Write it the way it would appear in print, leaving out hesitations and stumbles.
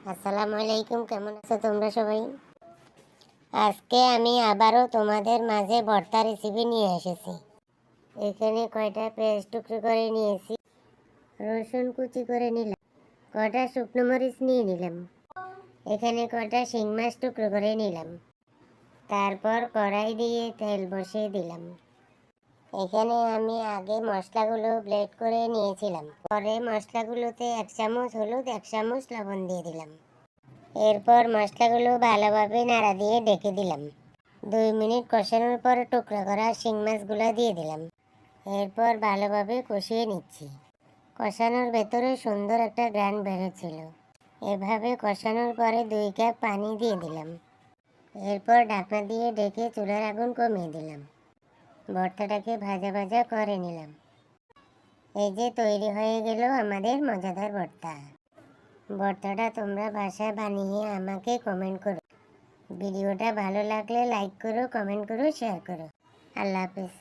আসসালামু আলাইকুম, কেমন আছো তোমরা সবাই? আজকে আমি আবারও তোমাদের মাঝে ভর্তা রেসিপি নিয়ে এসেছি। এখানে কয়টা পেঁয়াজ টুকরো করে নিয়েছি, রসুন কুচি করে নিলাম, কয়টা শুকনো মরিচ নিয়ে নিলাম, এখানে কয়টা শিং মাছ টুকরো করে নিলাম। তারপর কড়াই দিয়ে তেল বসিয়ে দিলাম। এখানে আমি আগে মশলাগুলো ব্লেন্ড করে নিয়েছিলাম। পরে মশলাগুলোতে 1 চামচ হলুদ, 1 চামচ লবণ দিয়ে দিলাম। এরপর মশলাগুলো ভালোভাবে নাড়া দিয়ে ঢেকে দিলাম। 2 মিনিট কষানোর পর টুকরা করা শিং মাছগুলো দিয়ে দিলাম। এরপর ভালোভাবে কষিয়ে নিচ্ছি। কষানোর ভেতরে সুন্দর একটা ঘ্রাণ বেরোচ্ছিল। এভাবে কষানোর পরে 2 কাপ পানি দিয়ে দিলাম। এরপর ঢাকনা দিয়ে ঢেকে চুলার আগুন কমিয়ে দিলাম। ভর্তাটাকে ভাজা ভাজা করে নিলাম। এই যে তৈরি হয়ে গেল আমাদের মজাদার ভর্তা। ভর্তাটা তোমরা বাসায় বানিয়ে আমাকে কমেন্ট করো। ভিডিওটা ভালো লাগলে লাইক করো, কমেন্ট করো, শেয়ার করো। আল্লাহ হাফেজ।